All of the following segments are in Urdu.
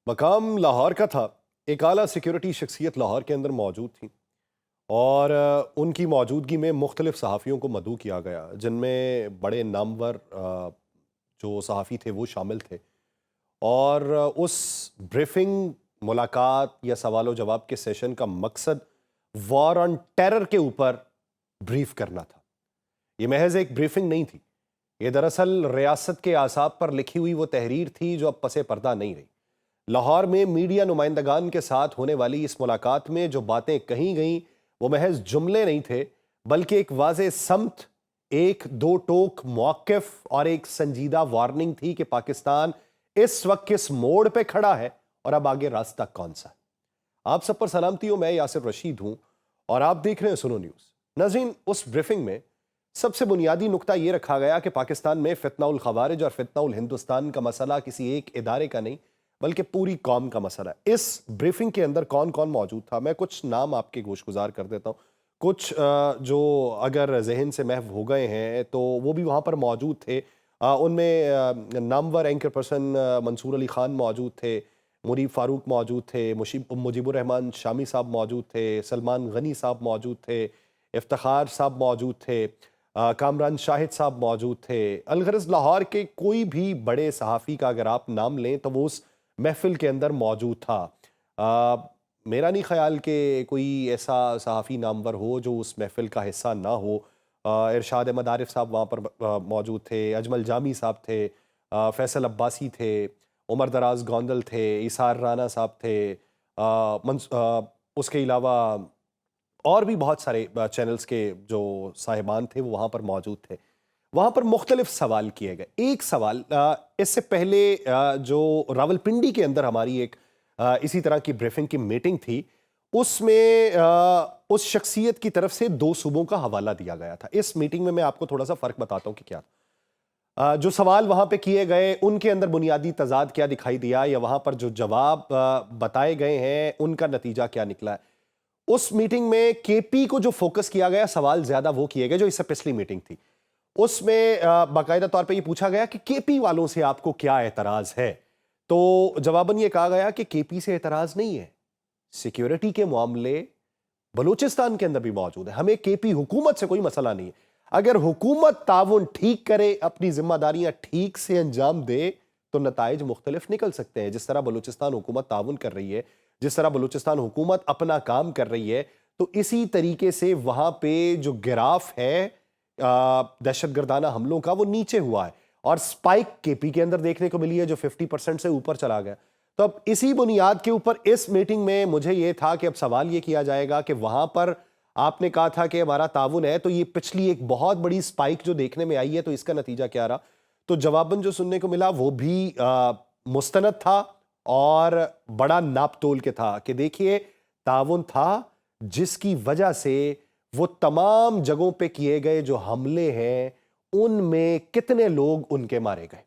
مقام لاہور کا تھا۔ ایک اعلیٰ سیکیورٹی شخصیت لاہور کے اندر موجود تھی اور ان کی موجودگی میں مختلف صحافیوں کو مدعو کیا گیا، جن میں بڑے نامور جو صحافی تھے وہ شامل تھے، اور اس بریفنگ ملاقات یا سوال و جواب کے سیشن کا مقصد وار آن ٹیرر کے اوپر بریف کرنا تھا۔ یہ محض ایک بریفنگ نہیں تھی، یہ دراصل ریاست کے اعصاب پر لکھی ہوئی وہ تحریر تھی جو اب پس پردہ نہیں رہی۔ لاہور میں میڈیا نمائندگان کے ساتھ ہونے والی اس ملاقات میں جو باتیں کہیں گئیں وہ محض جملے نہیں تھے، بلکہ ایک واضح سمت، ایک دو ٹوک موقف اور ایک سنجیدہ وارننگ تھی کہ پاکستان اس وقت کس موڑ پہ کھڑا ہے اور اب آگے راستہ کون سا ہے۔ آپ سب پر سلامتی ہوں، میں یاسر رشید ہوں اور آپ دیکھ رہے ہیں سنو نیوز۔ ناظرین، اس بریفنگ میں سب سے بنیادی نقطہ یہ رکھا گیا کہ پاکستان میں فتنہ الخوارج اور فتنہ الہندوستان کا مسئلہ کسی ایک ادارے کا نہیں بلکہ پوری قوم کا مسئلہ ہے۔ اس بریفنگ کے اندر کون کون موجود تھا، میں کچھ نام آپ کے گوش گزار کر دیتا ہوں۔ کچھ جو اگر ذہن سے محو ہو گئے ہیں تو وہ بھی وہاں پر موجود تھے۔ ان میں نامور اینکر پرسن منصور علی خان موجود تھے، مرید فاروق موجود تھے، مجیب الرحمان شامی صاحب موجود تھے، سلمان غنی صاحب موجود تھے، افتخار صاحب موجود تھے، کامران شاہد صاحب موجود تھے۔ الغرض لاہور کے کوئی بھی بڑے صحافی کا اگر آپ نام لیں تو وہ اس محفل کے اندر موجود تھا۔ میرا نہیں خیال کہ کوئی ایسا صحافی نامور ہو جو اس محفل کا حصہ نہ ہو۔ ارشاد احمد عارف صاحب وہاں پر موجود تھے، اجمل جامی صاحب تھے، فیصل عباسی تھے، عمر دراز گوندل تھے، ایثار رانا صاحب تھے، اس کے علاوہ اور بھی بہت سارے چینلز کے جو صاحبان تھے وہ وہاں پر موجود تھے۔ وہاں پر مختلف سوال کیے گئے۔ ایک سوال اس سے پہلے جو راولپنڈی کے اندر ہماری ایک اسی طرح کی بریفنگ کی میٹنگ تھی، اس میں اس شخصیت کی طرف سے دو صوبوں کا حوالہ دیا گیا تھا۔ اس میٹنگ میں آپ کو تھوڑا سا فرق بتاتا ہوں کہ کیا تھا۔ جو سوال وہاں پہ کیے گئے ان کے اندر بنیادی تضاد کیا دکھائی دیا، یا وہاں پر جو جواب بتائے گئے ہیں ان کا نتیجہ کیا نکلا ہے۔ اس میٹنگ میں کے پی کو جو فوکس کیا گیا، سوال زیادہ وہ کیے گئے جو اس سے پچھلی میٹنگ تھی۔ اس میں باقاعدہ طور پہ یہ پوچھا گیا کہ کے پی والوں سے آپ کو کیا اعتراض ہے، تو جواباً یہ کہا گیا کہ کے پی سے اعتراض نہیں ہے، سیکیورٹی کے معاملے بلوچستان کے اندر بھی موجود ہے، ہمیں کے پی حکومت سے کوئی مسئلہ نہیں ہے۔ اگر حکومت تعاون ٹھیک کرے، اپنی ذمہ داریاں ٹھیک سے انجام دے تو نتائج مختلف نکل سکتے ہیں۔ جس طرح بلوچستان حکومت تعاون کر رہی ہے، جس طرح بلوچستان حکومت اپنا کام کر رہی ہے، تو اسی طریقے سے وہاں پہ جو گراف ہے دہشت گردانہ حملوں کا وہ نیچے ہوا ہے، اور سپائک کے پی کے اندر دیکھنے کو ملی ہے جو 50% سے اوپر چلا گیا۔ تو اب اسی بنیاد کے اوپر اس میٹنگ میں مجھے یہ تھا کہ اب سوال یہ کیا جائے گا کہ وہاں پر آپ نے کہا تھا کہ ہمارا تعاون ہے، تو یہ پچھلی ایک بہت بڑی سپائک جو دیکھنے میں آئی ہے تو اس کا نتیجہ کیا رہا۔ تو جواباً جو سننے کو ملا وہ بھی مستند تھا اور بڑا ناپ تول کے تھا کہ دیکھیے تعاون تھا، جس کی وجہ سے وہ تمام جگہوں پہ کیے گئے جو حملے ہیں ان میں کتنے لوگ ان کے مارے گئے،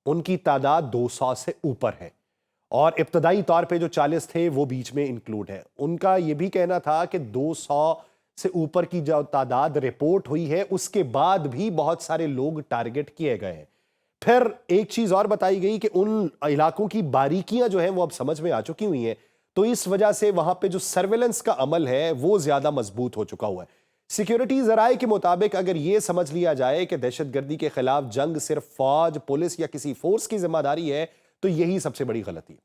ان کی تعداد 200 سے اوپر ہے، اور ابتدائی طور پہ جو 40 تھے وہ بیچ میں انکلوڈ ہے۔ ان کا یہ بھی کہنا تھا کہ 200 سے اوپر کی جو تعداد رپورٹ ہوئی ہے اس کے بعد بھی بہت سارے لوگ ٹارگٹ کیے گئے ہیں۔ پھر ایک چیز اور بتائی گئی کہ ان علاقوں کی باریکیاں جو ہیں وہ اب سمجھ میں آ چکی ہوئی ہیں، تو اس وجہ سے وہاں پہ جو سرویلنس کا عمل ہے وہ زیادہ مضبوط ہو چکا ہوا ہے۔ سیکیورٹی ذرائع کے مطابق اگر یہ سمجھ لیا جائے کہ دہشت گردی کے خلاف جنگ صرف فوج، پولیس یا کسی فورس کی ذمہ داری ہے تو یہی سب سے بڑی غلطی ہے۔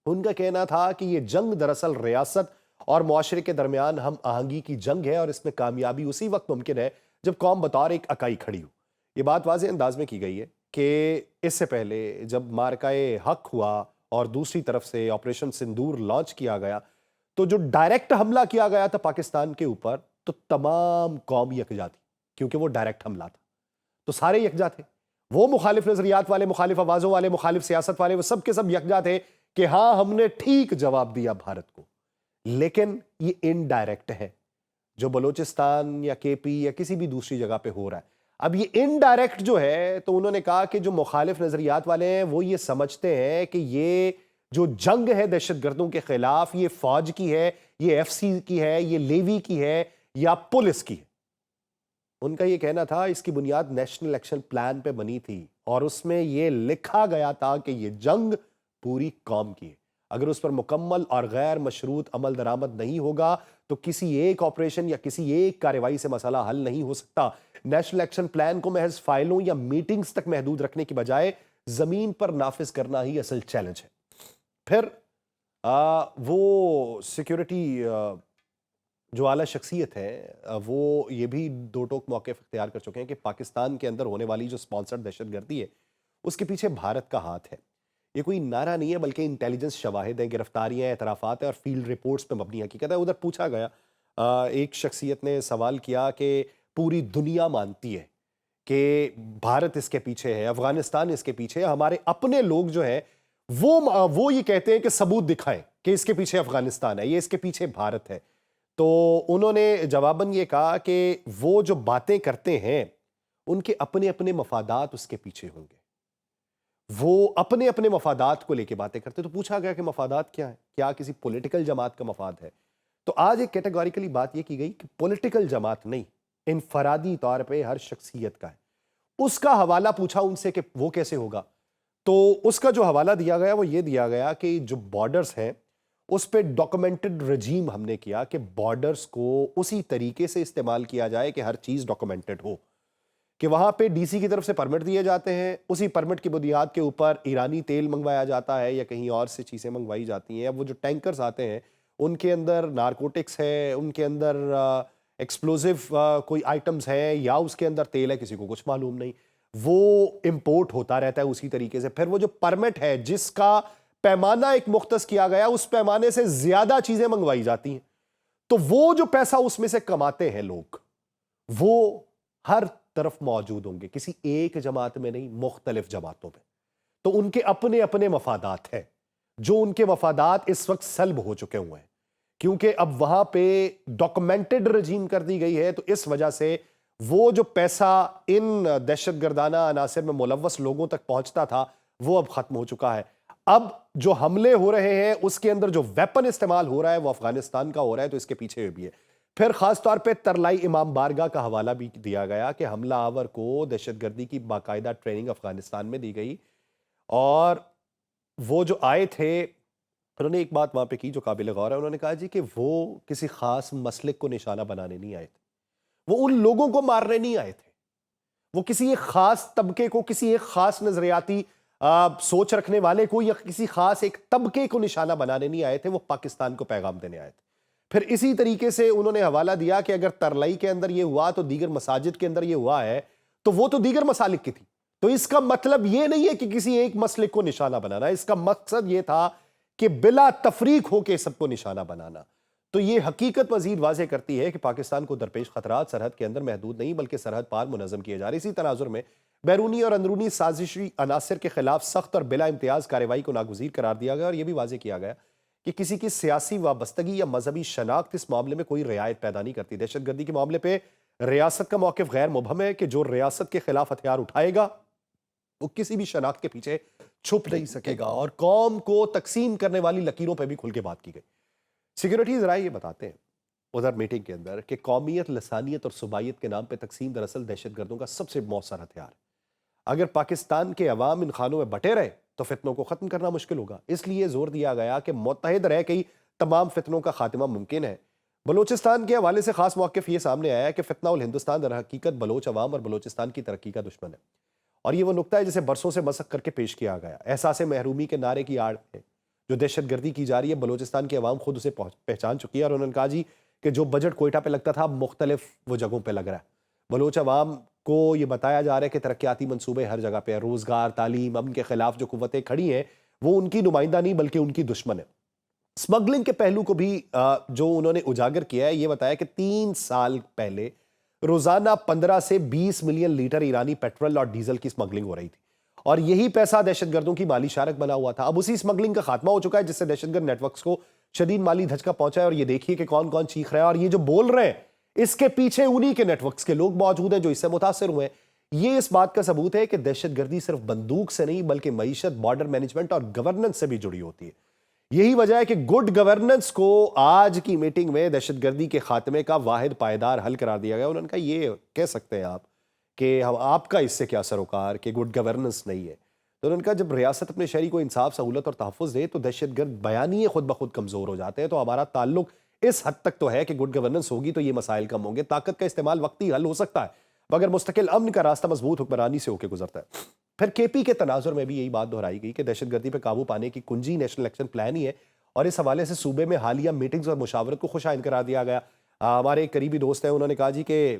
ان کا کہنا تھا کہ یہ جنگ دراصل ریاست اور معاشرے کے درمیان ہم آہنگی کی جنگ ہے، اور اس میں کامیابی اسی وقت ممکن ہے جب قوم بطور ایک اکائی کھڑی ہو۔ یہ بات واضح انداز میں کی گئی ہے کہ اس سے پہلے جب مارکائے حق ہوا اور دوسری طرف سے آپریشن سندور لانچ کیا گیا تو جو ڈائریکٹ حملہ کیا گیا تھا پاکستان کے اوپر تو تمام قوم یکجا تھی، کیونکہ وہ ڈائریکٹ حملہ تھا تو سارے یکجا تھے، وہ مخالف نظریات والے، مخالف آوازوں والے، مخالف سیاست والے، وہ سب کے سب یکجا تھے کہ ہاں ہم نے ٹھیک جواب دیا بھارت کو۔ لیکن یہ انڈائریکٹ ہے جو بلوچستان یا کے پی یا کسی بھی دوسری جگہ پہ ہو رہا ہے۔ اب یہ انڈائریکٹ جو ہے تو انہوں نے کہا کہ جو مخالف نظریات والے ہیں وہ یہ سمجھتے ہیں کہ یہ جو جنگ ہے دہشت گردوں کے خلاف یہ فوج کی ہے، یہ ایف سی کی ہے، یہ لیوی کی ہے یا پولیس کی ہے۔ ان کا یہ کہنا تھا اس کی بنیاد نیشنل ایکشن پلان پہ بنی تھی اور اس میں یہ لکھا گیا تھا کہ یہ جنگ پوری قوم کی ہے. اگر اس پر مکمل اور غیر مشروط عمل درآمد نہیں ہوگا تو کسی ایک آپریشن یا کسی ایک کارروائی سے مسئلہ حل نہیں ہو سکتا. نیشنل ایکشن پلان کو محض فائلوں یا میٹنگز تک محدود رکھنے کی بجائے زمین پر نافذ کرنا ہی اصل چیلنج ہے. پھر وہ سیکیورٹی جو اعلیٰ شخصیت ہے وہ یہ بھی دو ٹوک موقف اختیار کر چکے ہیں کہ پاکستان کے اندر ہونے والی جو سپانسرڈ دہشت گردی ہے اس کے پیچھے بھارت کا ہاتھ ہے. یہ کوئی نعرہ نہیں ہے بلکہ انٹیلیجنس شواہد ہیں، گرفتاریاں، اعترافات ہیں اور فیلڈ رپورٹس پہ مبنی حقیقت ہے. ادھر پوچھا گیا، ایک شخصیت نے سوال کیا کہ پوری دنیا مانتی ہے کہ بھارت اس کے پیچھے ہے، افغانستان اس کے پیچھے ہے، ہمارے اپنے لوگ جو ہیں وہ یہ کہتے ہیں کہ ثبوت دکھائیں کہ اس کے پیچھے افغانستان ہے، یہ اس کے پیچھے بھارت ہے. تو انہوں نے جواباً یہ کہا کہ وہ جو باتیں کرتے ہیں ان کے اپنے اپنے مفادات اس کے پیچھے ہوں گے، وہ اپنے اپنے مفادات کو لے کے باتیں کرتے. تو پوچھا گیا کہ مفادات کیا ہیں، کیا کسی پولیٹیکل جماعت کا مفاد ہے؟ تو آج ایک کیٹیگوریکلی بات یہ کی گئی کہ پولیٹیکل جماعت نہیں، انفرادی طور پہ ہر شخصیت کا ہے. اس کا حوالہ پوچھا ان سے کہ وہ کیسے ہوگا، تو اس کا جو حوالہ دیا گیا وہ یہ دیا گیا کہ جو بارڈرز ہیں اس پہ ڈاکومنٹڈ رجیم ہم نے کیا کہ بارڈرز کو اسی طریقے سے استعمال کیا جائے کہ ہر چیز ڈاکومنٹڈ ہو، کہ وہاں پہ ڈی سی کی طرف سے پرمٹ دیے جاتے ہیں، اسی پرمٹ کی بنیاد کے اوپر ایرانی تیل منگوایا جاتا ہے یا کہیں اور سے چیزیں منگوائی جاتی ہیں. اب وہ جو ٹینکرز آتے ہیں ان کے اندر نارکوٹکس ہے، ان کے اندر ایکسپلوزیو کوئی آئٹمز ہیں یا اس کے اندر تیل ہے، کسی کو کچھ معلوم نہیں، وہ امپورٹ ہوتا رہتا ہے اسی طریقے سے. پھر وہ جو پرمٹ ہے جس کا پیمانہ ایک مختص کیا گیا اس پیمانے سے زیادہ چیزیں منگوائی جاتی ہیں، تو وہ جو پیسہ اس میں سے کماتے ہیں لوگ وہ ہر طرف موجود ہوں گے، کسی ایک جماعت میں نہیں، مختلف جماعتوں میں. تو ان کے اپنے اپنے مفادات ہیں جو ان کے مفادات اس وقت سلب ہو چکے ہوئے ہیں کیونکہ اب وہاں پہ ڈاکومنٹڈ رجیم کر دی گئی ہے. تو اس وجہ سے وہ جو پیسہ ان دہشت گردانہ عناصر میں ملوث لوگوں تک پہنچتا تھا وہ اب ختم ہو چکا ہے. اب جو حملے ہو رہے ہیں اس کے اندر جو ویپن استعمال ہو رہا ہے وہ افغانستان کا ہو رہا ہے، تو اس کے پیچھے بھی ہے. پھر خاص طور پہ ترلائی امام بارگاہ کا حوالہ بھی دیا گیا کہ حملہ آور کو دہشت گردی کی باقاعدہ ٹریننگ افغانستان میں دی گئی، اور وہ جو آئے تھے انہوں نے ایک بات وہاں پہ کی جو قابل غور ہے. انہوں نے کہا جی کہ وہ کسی خاص مسلک کو نشانہ بنانے نہیں آئے تھے، وہ ان لوگوں کو مارنے نہیں آئے تھے، وہ کسی ایک خاص طبقے کو، کسی ایک خاص نظریاتی سوچ رکھنے والے کو یا کسی خاص ایک طبقے کو نشانہ بنانے نہیں آئے تھے، وہ پاکستان کو پیغام دینے آئے تھے. پھر اسی طریقے سے انہوں نے حوالہ دیا کہ اگر ترلائی کے اندر یہ ہوا تو دیگر مساجد کے اندر یہ ہوا ہے تو وہ تو دیگر مسالک کی تھی. تو اس کا مطلب یہ نہیں ہے کہ کسی ایک مسلک کو نشانہ بنانا، اس کا مقصد یہ تھا کہ بلا تفریق ہو کے سب کو نشانہ بنانا. تو یہ حقیقت مزید واضح کرتی ہے کہ پاکستان کو درپیش خطرات سرحد کے اندر محدود نہیں بلکہ سرحد پار منظم کیے جا رہے. اسی تناظر میں بیرونی اور اندرونی سازشی عناصر کے خلاف سخت اور بلا امتیاز کارروائی کو ناگزیر قرار دیا گیا، اور یہ بھی واضح کیا گیا کہ کسی کی سیاسی وابستگی یا مذہبی شناخت اس معاملے میں کوئی رعایت پیدا نہیں کرتی. دہشت گردی کے معاملے پہ ریاست کا موقف غیر مبہم ہے کہ جو ریاست کے خلاف ہتھیار اٹھائے گا وہ کسی بھی شناخت کے پیچھے چھپ نہیں سکے گا، اور قوم کو تقسیم کرنے والی لکیروں پہ بھی کھل کے بات کی گئی. سیکیورٹی ذرائع یہ بتاتے ہیں ادھر میٹنگ کے اندر کہ قومیت، لسانیت اور صوبائیت کے نام پہ تقسیم دراصل دہشت گردوں کا سب سے مؤثر ہتھیار ہے. اگر پاکستان کے عوام ان خانوں میں بٹے رہے تو فتنوں کو ختم کرنا مشکل ہوگا. اس لیے زور دیا گیا کہ متحد رہ کے تمام فتنوں کا خاتمہ ممکن ہے. بلوچستان کے حوالے سے خاص موقف یہ سامنے آیا ہے کہ فتنہ الہندوستان در حقیقت بلوچ عوام اور بلوچستان کی ترقی کا دشمن ہے، اور یہ وہ نقطہ ہے جسے برسوں سے مسخ کر کے پیش کیا گیا. احساس محرومی کے نعرے کی آڑ ہے جو دہشت گردی کی جا رہی ہے، بلوچستان کے عوام خود اسے پہچان چکی ہے، اور انہوں نے کہا جی کہ جو بجٹ کوئٹہ پہ لگتا تھا اب مختلف وہ جگہوں پہ لگ رہا ہے. بلوچ عوام کو یہ بتایا جا رہا ہے کہ ترقیاتی منصوبے ہر جگہ پہ، روزگار، تعلیم، امن کے خلاف جو قوتیں کھڑی ہیں وہ ان کی نمائندہ نہیں بلکہ ان کی دشمن ہے. سمگلنگ کے پہلو کو بھی جو انہوں نے اجاگر کیا ہے، یہ بتایا کہ 3 سال پہلے روزانہ 15 سے 20 ملین لیٹر ایرانی پیٹرول اور ڈیزل کی سمگلنگ ہو رہی تھی، اور یہی پیسہ دہشت گردوں کی مالی شارک بنا ہوا تھا. اب اسی سمگلنگ کا خاتمہ ہو چکا ہے جس سے دہشت گرد نیٹ ورکس کو شدید مالی دھچکا پہنچا ہے. اور یہ دیکھیے کہ کون کون چیخ رہا ہے، اور یہ جو بول رہے ہیں اس کے پیچھے انہی کے نیٹ ورکس کے لوگ موجود ہیں جو اس سے متاثر ہوئے ہیں. یہ اس بات کا ثبوت ہے کہ دہشت گردی صرف بندوق سے نہیں بلکہ معیشت، بارڈر مینجمنٹ اور گورننس سے بھی جڑی ہوتی ہے. یہی وجہ ہے کہ گڈ گورننس کو آج کی میٹنگ میں دہشت گردی کے خاتمے کا واحد پائیدار حل قرار دیا گیا. انہوں نے کہا یہ کہہ سکتے ہیں آپ کہ آپ کا اس سے کیا سروکار کہ گڈ گورننس نہیں ہے. تو انہوں نے کہا جب ریاست اپنے شہری کو انصاف، سہولت اور تحفظ دے تو دہشت گرد بیانیے خود بخود کمزور ہو جاتے ہیں. تو ہمارا تعلق اس حد تک تو ہے کہ گڈ گورننس ہوگی تو یہ مسائل کم ہوں گے. طاقت کا استعمال وقتی حل ہو سکتا ہے مگر مستقل امن کا راستہ مضبوط حکمرانی سے ہو کے گزرتا ہے. پھر کے پی کے تناظر میں بھی یہی بات دہرائی گئی کہ دہشت گردی پہ قابو پانے کی کنجی نیشنل ایکشن پلان ہی ہے اور اس حوالے سے صوبے میں حالیہ میٹنگز اور مشاورت کو خوش آئند قرار دیا گیا. ہمارے ایک قریبی دوست ہیں، انہوں نے کہا جی کہ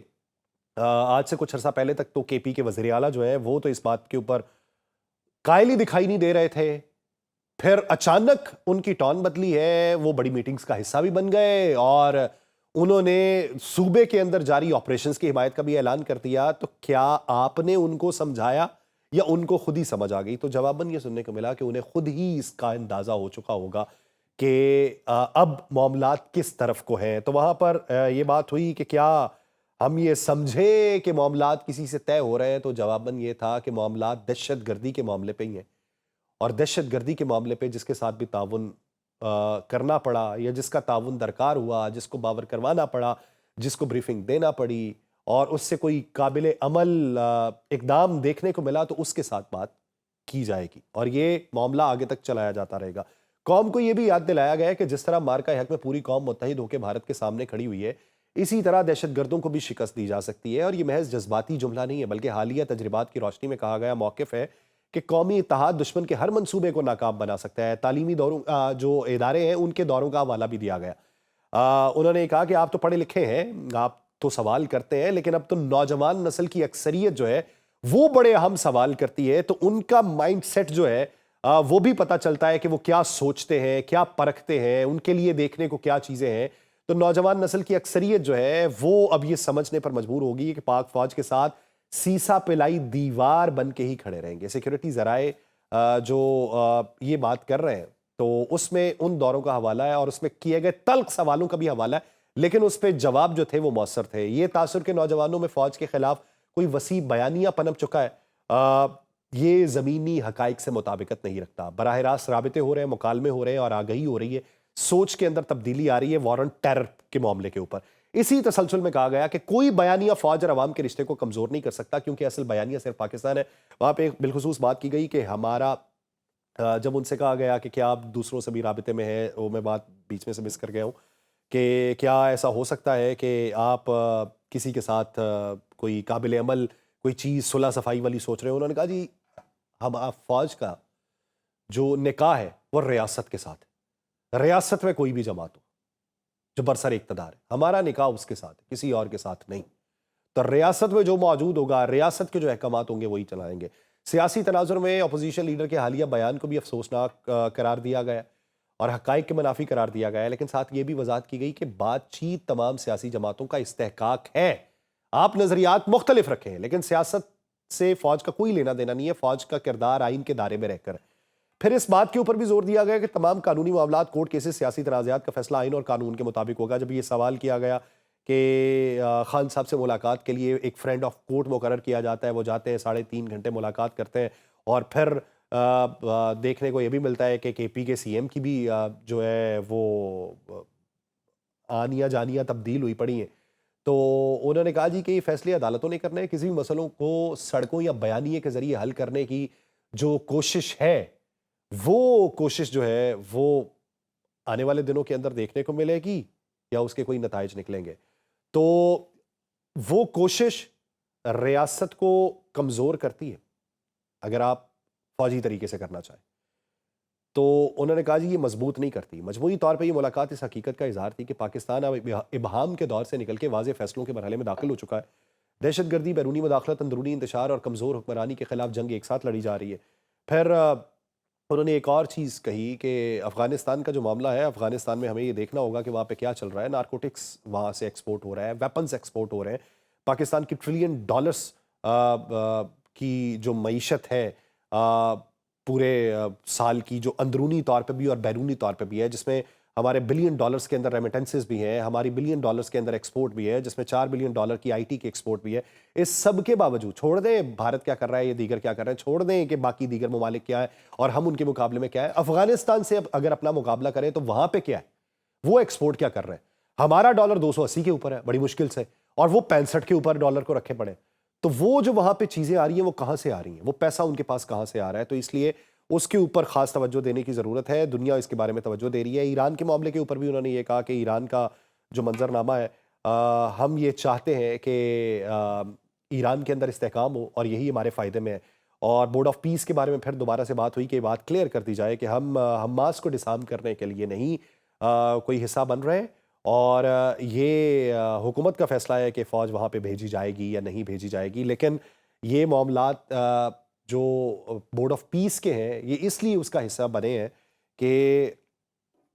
آج سے کچھ عرصہ پہلے تک تو کے پی کے وزیر اعلیٰ جو ہیں وہ تو اس بات کے اوپر قائل ہی دکھائی نہیں دے رہے تھے، پھر اچانک ان کی ٹون بدلی ہے، وہ بڑی میٹنگز کا حصہ بھی بن گئے اور انہوں نے صوبے کے اندر جاری آپریشنز کی حمایت کا بھی اعلان کر دیا. تو کیا آپ نے ان کو سمجھایا یا ان کو خود ہی سمجھ آ گئی؟ تو جواباً یہ سننے کو ملا کہ انہیں خود ہی اس کا اندازہ ہو چکا ہوگا کہ اب معاملات کس طرف کو ہیں. تو وہاں پر یہ بات ہوئی کہ کیا ہم یہ سمجھے کہ معاملات کسی سے طے ہو رہے ہیں؟ تو جواباً یہ تھا کہ معاملات دہشت گردی کے معاملے پہ ہی ہیں اور دہشت گردی کے معاملے پہ جس کے ساتھ بھی تعاون کرنا پڑا یا جس کا تعاون درکار ہوا، جس کو باور کروانا پڑا، جس کو بریفنگ دینا پڑی اور اس سے کوئی قابل عمل اقدام دیکھنے کو ملا تو اس کے ساتھ بات کی جائے گی اور یہ معاملہ آگے تک چلایا جاتا رہے گا. قوم کو یہ بھی یاد دلایا گیا ہے کہ جس طرح مارکہ حق میں پوری قوم متحد ہو کے بھارت کے سامنے کھڑی ہوئی ہے، اسی طرح دہشت گردوں کو بھی شکست دی جا سکتی ہے. اور یہ محض جذباتی جملہ نہیں ہے بلکہ حالیہ تجربات کی روشنی میں کہا گیا موقف ہے کہ قومی اتحاد دشمن کے ہر منصوبے کو ناکام بنا سکتا ہے. تعلیمی دوروں جو ادارے ہیں ان کے دوروں کا حوالہ بھی دیا گیا. انہوں نے کہا کہ آپ تو پڑھے لکھے ہیں، آپ تو سوال کرتے ہیں، لیکن اب تو نوجوان نسل کی اکثریت جو ہے وہ بڑے اہم سوال کرتی ہے. تو ان کا مائنڈ سیٹ جو ہے وہ بھی پتہ چلتا ہے کہ وہ کیا سوچتے ہیں، کیا پرکھتے ہیں، ان کے لیے دیکھنے کو کیا چیزیں ہیں. تو نوجوان نسل کی اکثریت جو ہے وہ اب یہ سمجھنے پر مجبور ہوگی کہ پاک فوج کے ساتھ سیسا پلائی دیوار بن کے ہی کھڑے رہیں گے. سیکیورٹی ذرائع جو یہ بات کر رہے ہیں تو اس میں ان دوروں کا حوالہ ہے اور اس میں کیے گئے تلخ سوالوں کا بھی حوالہ ہے، لیکن اس پہ جواب جو تھے وہ مؤثر تھے. یہ تاثر کے نوجوانوں میں فوج کے خلاف کوئی وسیع بیانیہ پنپ چکا ہے، یہ زمینی حقائق سے مطابقت نہیں رکھتا. براہ راست رابطے ہو رہے ہیں، مکالمے ہو رہے ہیں اور آگہی ہو رہی ہے، سوچ کے اندر تبدیلی آ رہی ہے وارن ٹیرر کے معاملے کے اوپر. اسی تسلسل میں کہا گیا کہ کوئی بیانیہ فوج اور عوام کے رشتے کو کمزور نہیں کر سکتا کیونکہ اصل بیانیہ صرف پاکستان ہے. وہاں پہ بالخصوص بات کی گئی کہ ہمارا جب ان سے کہا گیا کہ کیا آپ دوسروں سے بھی رابطے میں ہیں، وہ میں بات بیچ میں سے مس کر گیا ہوں، کہ کیا ایسا ہو سکتا ہے کہ آپ کسی کے ساتھ کوئی قابل عمل کوئی چیز صلح صفائی والی سوچ رہے ہو؟ انہوں نے کہا جی ہم فوج کا جو نکاح ہے وہ ریاست کے ساتھ ہے، ریاست میں کوئی بھی جماعت ہو جو برسر اقتدار ہے، ہمارا نکاح اس کے ساتھ ہے، کسی اور کے ساتھ نہیں. تو ریاست میں جو موجود ہوگا، ریاست کے جو احکامات ہوں گے وہی چلائیں گے. سیاسی تناظر میں اپوزیشن لیڈر کے حالیہ بیان کو بھی افسوسناک قرار دیا گیا اور حقائق کے منافی قرار دیا گیا ہے، لیکن ساتھ یہ بھی وضاحت کی گئی کہ بات چیت تمام سیاسی جماعتوں کا استحقاق ہے. آپ نظریات مختلف رکھیں لیکن سیاست سے فوج کا کوئی لینا دینا نہیں ہے، فوج کا کردار آئین کے دائرے میں رہ کر. پھر اس بات کے اوپر بھی زور دیا گیا کہ تمام قانونی معاملات، کورٹ کیسز، سیاسی تنازعات کا فیصلہ آئین اور قانون کے مطابق ہوگا. جب یہ سوال کیا گیا کہ خان صاحب سے ملاقات کے لیے ایک فرینڈ آف کورٹ مقرر کیا جاتا ہے، وہ جاتے ہیں 3.5 گھنٹے ملاقات کرتے ہیں اور پھر دیکھنے کو یہ بھی ملتا ہے کہ کے پی کے سی ایم کی بھی جو ہے وہ آنیاں جانیاں تبدیل ہوئی پڑی ہیں. تو انہوں نے کہا جی کہ یہ فیصلے عدالتوں نے کرنے ہیں، کسی بھی مسئلوں کو سڑکوں یا بیانیے کے ذریعے حل کرنے کی جو کوشش ہے وہ کوشش جو ہے وہ آنے والے دنوں کے اندر دیکھنے کو ملے گی یا اس کے کوئی نتائج نکلیں گے. تو وہ کوشش ریاست کو کمزور کرتی ہے اگر آپ فوجی طریقے سے کرنا چاہیں. تو انہوں نے کہا جی یہ مضبوط نہیں کرتی. مجموعی طور پہ یہ ملاقات اس حقیقت کا اظہار تھی کہ پاکستان اب ابہام کے دور سے نکل کے واضح فیصلوں کے مرحلے میں داخل ہو چکا ہے. دہشت گردی، بیرونی مداخلت، اندرونی انتشار اور کمزور حکمرانی کے خلاف جنگ ایک ساتھ لڑی جا رہی ہے. پھر انہوں نے ایک اور چیز کہی کہ افغانستان کا جو معاملہ ہے، افغانستان میں ہمیں یہ دیکھنا ہوگا کہ وہاں پہ کیا چل رہا ہے. نارکوٹکس وہاں سے ایکسپورٹ ہو رہا ہے، ویپنز ایکسپورٹ ہو رہے ہیں. پاکستان کی $1 ٹریلین کی جو معیشت ہے پورے سال کی، جو اندرونی طور پہ بھی اور بیرونی طور پہ بھی ہے، جس میں ہمارے $1 بلین کے اندر ریمیٹنسز بھی ہیں، ہماری $1 بلین کے اندر ایکسپورٹ بھی ہے، جس میں $4 بلین کی آئی ٹی کی ایکسپورٹ بھی ہے. اس سب کے باوجود چھوڑ دیں بھارت کیا کر رہا ہے، یہ دیگر کیا کر رہے ہیں، چھوڑ دیں کہ باقی دیگر ممالک کیا ہے اور ہم ان کے مقابلے میں کیا ہے. افغانستان سے اب اگر اپنا مقابلہ کریں تو وہاں پہ کیا ہے، وہ ایکسپورٹ کیا کر رہے ہیں. ہمارا ڈالر 280 کے اوپر ہے بڑی مشکل سے اور وہ 65 کے اوپر ڈالر کو رکھے پڑے. تو وہ جو وہاں پہ چیزیں آ رہی ہیں وہ کہاں سے آ رہی ہیں، وہ پیسہ ان کے پاس کہاں سے آ رہا ہے، تو اس لیے اس کے اوپر خاص توجہ دینے کی ضرورت ہے. دنیا اس کے بارے میں توجہ دے رہی ہے. ایران کے معاملے کے اوپر بھی انہوں نے یہ کہا کہ ایران کا جو منظرنامہ ہے، ہم یہ چاہتے ہیں کہ ایران کے اندر استحکام ہو اور یہی ہمارے فائدے میں ہے. اور بورڈ آف پیس کے بارے میں پھر دوبارہ سے بات ہوئی کہ بات کلیئر کر دی جائے کہ ہم حماس کو ڈسارم کرنے کے لیے نہیں کوئی حصہ بن رہے ہیں، اور یہ حکومت کا فیصلہ ہے کہ فوج وہاں پہ بھیجی جائے گی یا نہیں بھیجی جائے گی. لیکن یہ معاملات جو بورڈ آف پیس کے ہیں، یہ اس لیے اس کا حصہ بنے ہیں کہ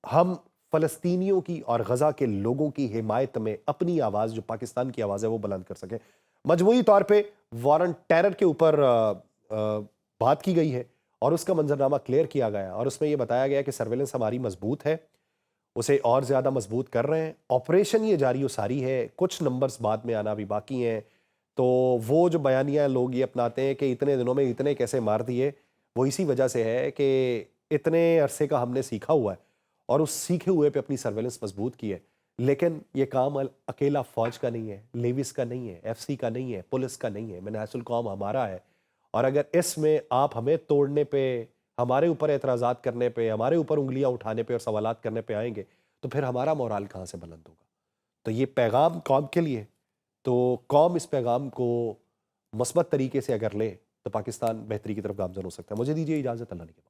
ہم فلسطینیوں کی اور غزہ کے لوگوں کی حمایت میں اپنی آواز، جو پاکستان کی آواز ہے، وہ بلند کر سکیں. مجموعی طور پہ وارن ٹیرر کے اوپر بات کی گئی ہے اور اس کا منظرنامہ کلیئر کیا گیا، اور اس میں یہ بتایا گیا کہ سرویلنس ہماری مضبوط ہے، اسے اور زیادہ مضبوط کر رہے ہیں. آپریشن یہ جاری و ساری ہے، کچھ نمبرز بعد میں آنا بھی باقی ہیں. تو وہ جو بیانیہ لوگ یہ اپناتے ہیں کہ اتنے دنوں میں اتنے کیسے مار دیے، وہ اسی وجہ سے ہے کہ اتنے عرصے کا ہم نے سیکھا ہوا ہے اور اس سیکھے ہوئے پہ اپنی سرویلنس مضبوط کی ہے. لیکن یہ کام اکیلا فوج کا نہیں ہے، لیوس کا نہیں ہے، ایف سی کا نہیں ہے، پولیس کا نہیں ہے، منحاص القوم ہمارا ہے. اور اگر اس میں آپ ہمیں توڑنے پہ، ہمارے اوپر اعتراضات کرنے پہ، ہمارے اوپر انگلیاں اٹھانے پہ اور سوالات کرنے پہ آئیں گے تو پھر ہمارا مورال کہاں سے بلند ہوگا. تو یہ پیغام قوم کے لیے، تو قوم اس پیغام کو مثبت طریقے سے اگر لے تو پاکستان بہتری کی طرف گامزن ہو سکتا ہے. مجھے دیجیے اجازت. اللہ نے